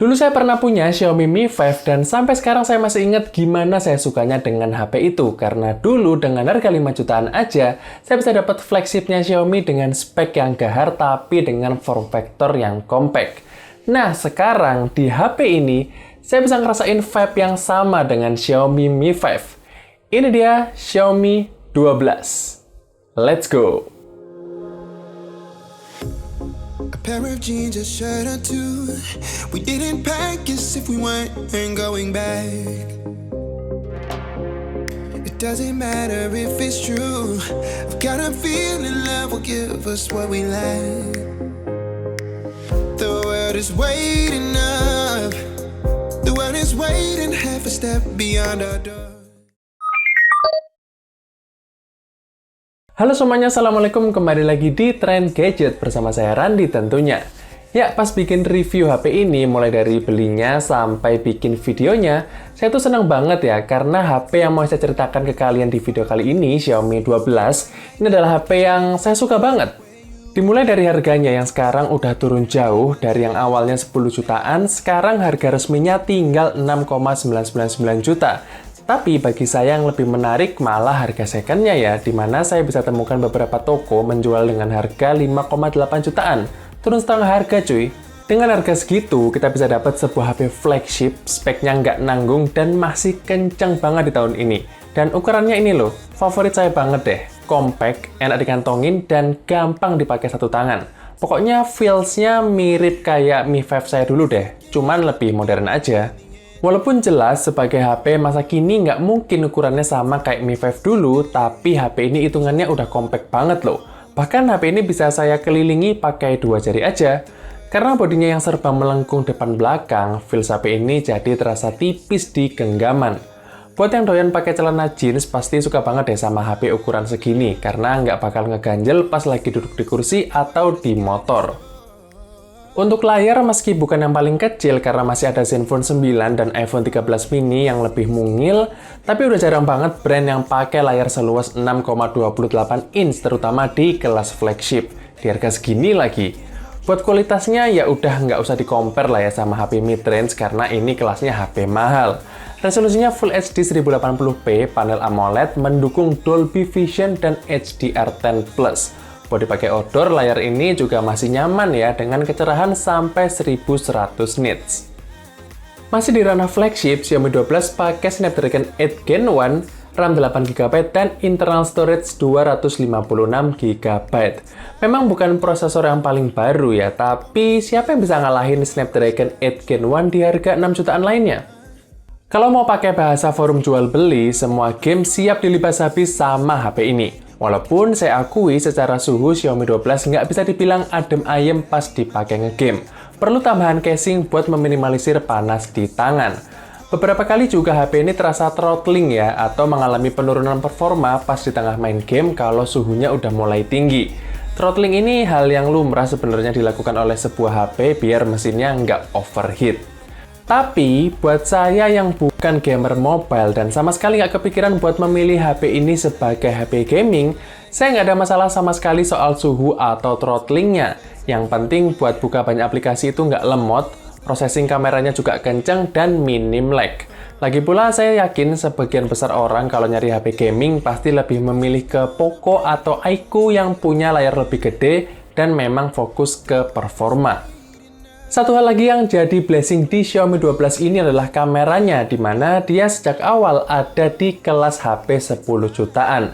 Dulu saya pernah punya Xiaomi Mi 5 dan sampai sekarang saya masih ingat gimana saya sukanya dengan HP itu. Karena dulu dengan harga 5 jutaan aja, saya bisa dapat flagshipnya Xiaomi dengan spek yang gahar tapi dengan form factor yang compact. Nah, sekarang di HP ini, saya bisa ngerasain vibe yang sama dengan Xiaomi Mi 5. Ini dia Xiaomi 12. Let's go! Pair of jeans, a shirt or two. We didn't pack as if we weren't going back. It doesn't matter if it's true. I've got a feeling love will give us what we lack. The world is waiting up. The world is waiting half a step beyond our door. Halo semuanya, Assalamualaikum. Kembali lagi di Trend Gadget bersama saya Randi tentunya. Ya, pas bikin review HP ini, mulai dari belinya sampai bikin videonya, saya tuh senang banget ya, karena HP yang mau saya ceritakan ke kalian di video kali ini, Xiaomi 12, ini adalah HP yang saya suka banget. Dimulai dari harganya yang sekarang udah turun jauh, dari yang awalnya 10 jutaan, sekarang harga resminya tinggal 6,999 juta. Tapi bagi saya yang lebih menarik malah harga second-nya ya, di mana saya bisa temukan beberapa toko menjual dengan harga 5,8 jutaan. Turun setengah harga cuy. Dengan harga segitu, kita bisa dapat sebuah HP flagship, speknya nggak nanggung dan masih kencang banget di tahun ini. Dan ukurannya ini loh, favorit saya banget deh. Compact, enak dikantongin, dan gampang dipakai satu tangan. Pokoknya feels-nya mirip kayak Mi 5 saya dulu deh, cuman lebih modern aja. Walaupun jelas sebagai HP masa kini nggak mungkin ukurannya sama kayak Mi 5 dulu, tapi HP ini hitungannya udah compact banget loh. Bahkan HP ini bisa saya kelilingi pakai 2 jari aja. Karena bodinya yang serba melengkung depan belakang, feels HP ini jadi terasa tipis di genggaman. Buat yang doyan pakai celana jeans, pasti suka banget deh sama HP ukuran segini, karena nggak bakal ngeganjel pas lagi duduk di kursi atau di motor. Untuk layar, meski bukan yang paling kecil karena masih ada Zenfone 9 dan iPhone 13 mini yang lebih mungil, tapi udah jarang banget brand yang pakai layar seluas 6,28 inch, terutama di kelas flagship. Di harga segini lagi. Buat kualitasnya ya udah nggak usah di-compare lah ya sama HP mid-range karena ini kelasnya HP mahal. Resolusinya Full HD 1080p, panel AMOLED, mendukung Dolby Vision dan HDR10+. Buat dipakai outdoor, layar ini juga masih nyaman ya dengan kecerahan sampai 1100 nits. Masih di ranah flagship, Xiaomi 12 pakai Snapdragon 8 Gen 1, RAM 8GB, dan internal storage 256GB. Memang bukan prosesor yang paling baru ya, tapi siapa yang bisa ngalahin Snapdragon 8 Gen 1 di harga 6 jutaan lainnya? Kalau mau pakai bahasa forum jual beli, semua game siap dilibas habis sama HP ini. Walaupun saya akui secara suhu Xiaomi 12 nggak bisa dibilang adem ayem pas dipakai ngegame. Perlu tambahan casing buat meminimalisir panas di tangan. Beberapa kali juga HP ini terasa throttling ya, atau mengalami penurunan performa pas di tengah main game kalau suhunya udah mulai tinggi. Throttling ini hal yang lumrah sebenarnya dilakukan oleh sebuah HP biar mesinnya nggak overheat. Tapi, buat saya yang bukan gamer mobile dan sama sekali nggak kepikiran buat memilih HP ini sebagai HP gaming, saya nggak ada masalah sama sekali soal suhu atau throttlingnya. Yang penting buat buka banyak aplikasi itu nggak lemot, processing kameranya juga kenceng, dan minim lag. Lagi pula, saya yakin sebagian besar orang kalau nyari HP gaming pasti lebih memilih ke Poco atau iQOO yang punya layar lebih gede dan memang fokus ke performa. Satu hal lagi yang jadi blessing di Xiaomi 12 ini adalah kameranya, di mana dia sejak awal ada di kelas HP 10 jutaan.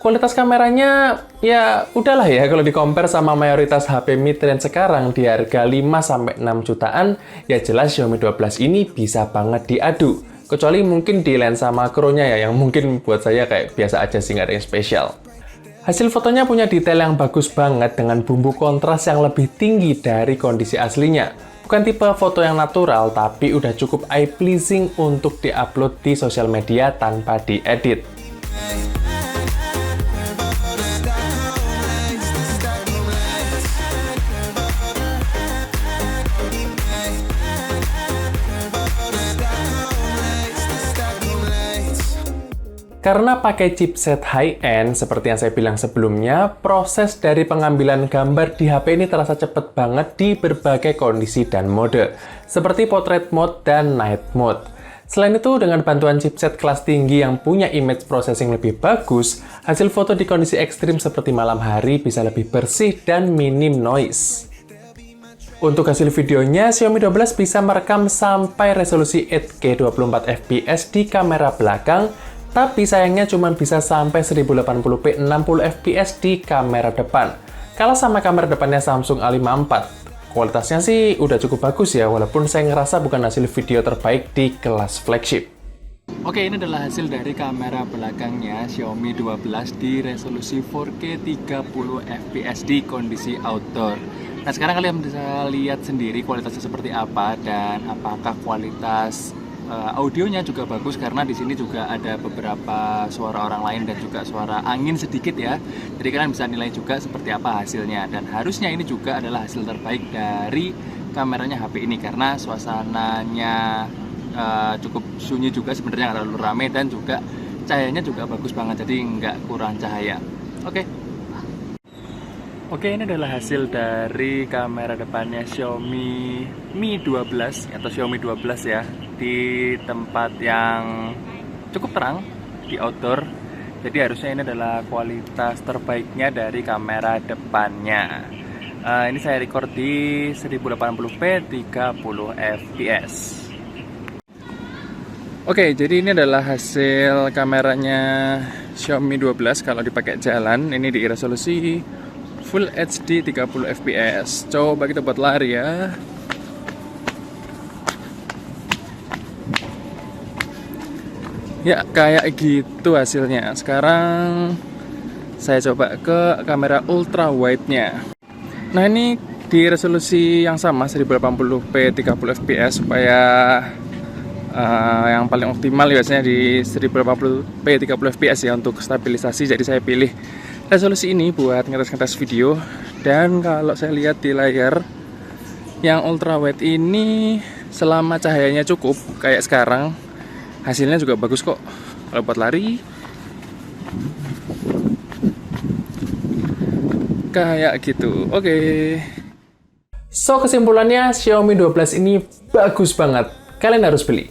Kualitas kameranya, ya udahlah ya, kalau di-compare sama mayoritas HP mid-range sekarang di harga 5-6 jutaan, ya jelas Xiaomi 12 ini bisa banget diadu. Kecuali mungkin di lensa makronya ya, yang mungkin buat saya kayak biasa aja sih, nggak ada yang spesial. Hasil fotonya punya detail yang bagus banget dengan bumbu kontras yang lebih tinggi dari kondisi aslinya. Bukan tipe foto yang natural, tapi udah cukup eye-pleasing untuk di-upload di sosial media tanpa diedit. Karena pakai chipset high-end, seperti yang saya bilang sebelumnya, proses dari pengambilan gambar di HP ini terasa cepet banget di berbagai kondisi dan mode, seperti portrait mode dan night mode. Selain itu, dengan bantuan chipset kelas tinggi yang punya image processing lebih bagus, hasil foto di kondisi ekstrim seperti malam hari bisa lebih bersih dan minim noise. Untuk hasil videonya, Xiaomi 12 bisa merekam sampai resolusi 8K 24fps di kamera belakang, tapi sayangnya cuma bisa sampai 1080p 60fps di kamera depan. Kalau sama kamera depannya Samsung A54, kualitasnya sih udah cukup bagus ya, walaupun saya ngerasa bukan hasil video terbaik di kelas flagship. Oke, ini adalah hasil dari kamera belakangnya Xiaomi 12 di resolusi 4K 30fps di kondisi outdoor. Nah, sekarang kalian bisa lihat sendiri kualitasnya seperti apa dan apakah kualitas audionya juga bagus, karena di sini juga ada beberapa suara orang lain dan juga suara angin sedikit ya. Jadi kalian bisa nilai juga seperti apa hasilnya, dan harusnya ini juga adalah hasil terbaik dari kameranya HP ini karena suasananya cukup sunyi juga sebenarnya, nggak terlalu rame, dan juga cahayanya juga bagus banget, jadi nggak kurang cahaya. Oke, ini adalah hasil dari kamera depannya Xiaomi Mi 12 atau Xiaomi 12 ya, di tempat yang cukup terang di outdoor. Jadi harusnya ini adalah kualitas terbaiknya dari kamera depannya. Ini saya record di 1080p 30fps. Oke, jadi ini adalah hasil kameranya Xiaomi 12 kalau dipakai jalan. Ini di resolusi Full HD 30fps. Coba kita buat lari ya. Ya, kayak gitu hasilnya. Sekarang saya coba ke kamera ultra wide-nya. Nah, ini di resolusi yang sama 1080p 30fps supaya yang paling optimal biasanya di 1080p 30fps ya untuk stabilisasi. Jadi saya pilih resolusi ini buat ngetes-ngetes video. Dan kalau saya lihat di layar yang ultra wide ini, selama cahayanya cukup kayak sekarang, hasilnya juga bagus kok kalau buat lari. Kayak gitu. Oke. So, kesimpulannya Xiaomi 12 ini bagus banget. Kalian harus beli.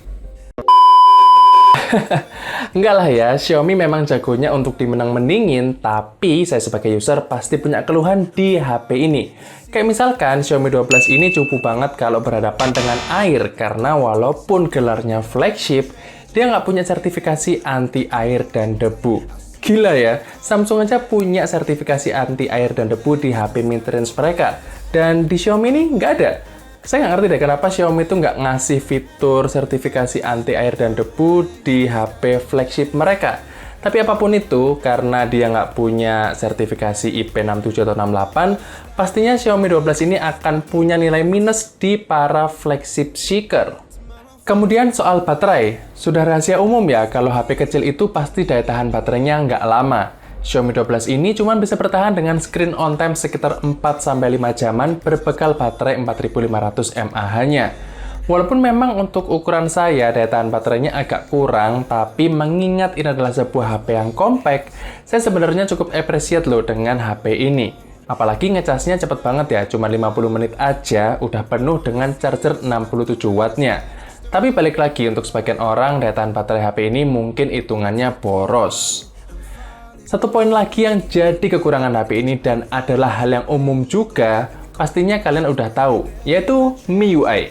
Enggak lah ya, Xiaomi memang jagonya untuk dimenang-meningin, tapi saya sebagai user pasti punya keluhan di HP ini. Kayak misalkan Xiaomi 12 ini cupu banget kalau berhadapan dengan air, karena walaupun gelarnya flagship, dia nggak punya sertifikasi anti air dan debu. Gila ya, Samsung aja punya sertifikasi anti air dan debu di HP mid-range mereka, dan di Xiaomi ini nggak ada. Saya nggak ngerti deh kenapa Xiaomi itu nggak ngasih fitur sertifikasi anti air dan debu di HP flagship mereka. Tapi apapun itu, karena dia nggak punya sertifikasi IP67 atau 68, pastinya Xiaomi 12 ini akan punya nilai minus di para flagship seeker. Kemudian soal baterai, sudah rahasia umum ya kalau HP kecil itu pasti daya tahan baterainya nggak lama. Xiaomi 12 ini cuma bisa bertahan dengan screen on time sekitar 4-5 jaman berbekal baterai 4500 mAh-nya. Walaupun memang untuk ukuran saya daya tahan baterainya agak kurang, tapi mengingat ini adalah sebuah HP yang compact, saya sebenarnya cukup appreciate loh dengan HP ini. Apalagi ngecasnya cepet banget ya, cuma 50 menit aja udah penuh dengan charger 67 wattnya. Tapi balik lagi, untuk sebagian orang daya tahan baterai HP ini mungkin hitungannya boros. Satu poin lagi yang jadi kekurangan HP ini dan adalah hal yang umum juga, pastinya kalian udah tahu, yaitu MIUI.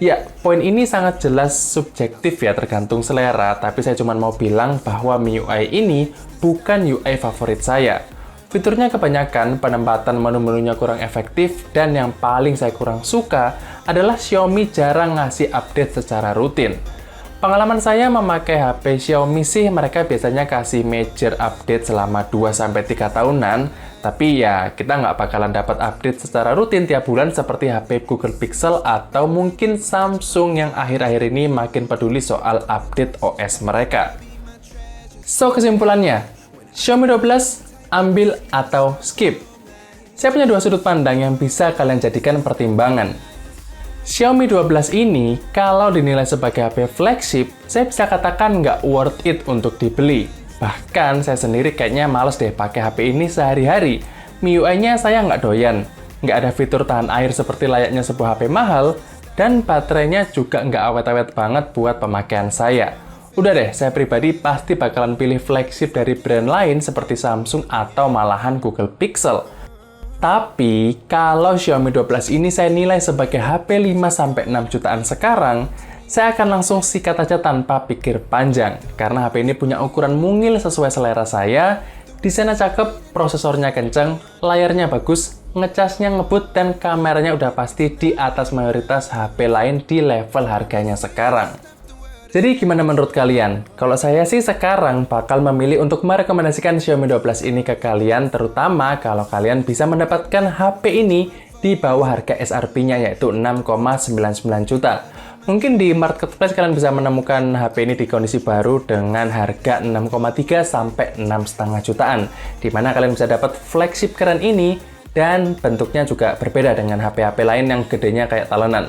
Ya, poin ini sangat jelas subjektif ya, tergantung selera, tapi saya cuma mau bilang bahwa MIUI ini bukan UI favorit saya. Fiturnya kebanyakan, penempatan menu-menunya kurang efektif, dan yang paling saya kurang suka adalah Xiaomi jarang ngasih update secara rutin. Pengalaman saya memakai HP Xiaomi sih, mereka biasanya kasih major update selama 2-3 tahunan, tapi ya kita nggak bakalan dapat update secara rutin tiap bulan seperti HP Google Pixel atau mungkin Samsung yang akhir-akhir ini makin peduli soal update OS mereka. So, kesimpulannya, Xiaomi 12 ambil atau skip? Saya punya dua sudut pandang yang bisa kalian jadikan pertimbangan. Xiaomi 12 ini, kalau dinilai sebagai HP flagship, saya bisa katakan nggak worth it untuk dibeli. Bahkan saya sendiri kayaknya males deh pakai HP ini sehari-hari. MIUI-nya saya nggak doyan, nggak ada fitur tahan air seperti layaknya sebuah HP mahal, dan baterainya juga nggak awet-awet banget buat pemakaian saya. Udah deh, saya pribadi pasti bakalan pilih flagship dari brand lain seperti Samsung atau malahan Google Pixel. Tapi, kalau Xiaomi 12 ini saya nilai sebagai HP 5-6 jutaan sekarang, saya akan langsung sikat aja tanpa pikir panjang. Karena HP ini punya ukuran mungil sesuai selera saya, desainnya cakep, prosesornya kenceng, layarnya bagus, ngecasnya ngebut, dan kameranya udah pasti di atas mayoritas HP lain di level harganya sekarang. Jadi gimana menurut kalian? Kalau saya sih sekarang bakal memilih untuk merekomendasikan Xiaomi 12 ini ke kalian, terutama kalau kalian bisa mendapatkan HP ini di bawah harga SRP-nya yaitu 6,99 juta. Mungkin di marketplace kalian bisa menemukan HP ini di kondisi baru dengan harga 6,3 sampai 6,5 jutaan, di mana kalian bisa dapat flagship keren ini dan bentuknya juga berbeda dengan HP-HP lain yang gedenya kayak talenan.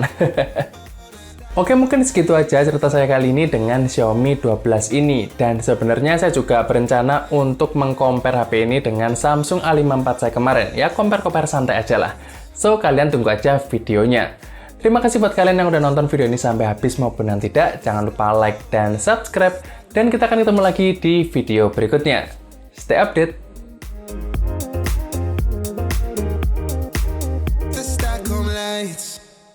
Oke, mungkin segitu aja cerita saya kali ini dengan Xiaomi 12 ini. Dan sebenarnya saya juga berencana untuk meng-compare HP ini dengan Samsung A54 saya kemarin. Ya, compare-compare santai aja lah. So, kalian tunggu aja videonya. Terima kasih buat kalian yang udah nonton video ini sampai habis maupun yang tidak. Jangan lupa like dan subscribe. Dan kita akan ketemu lagi di video berikutnya. Stay update!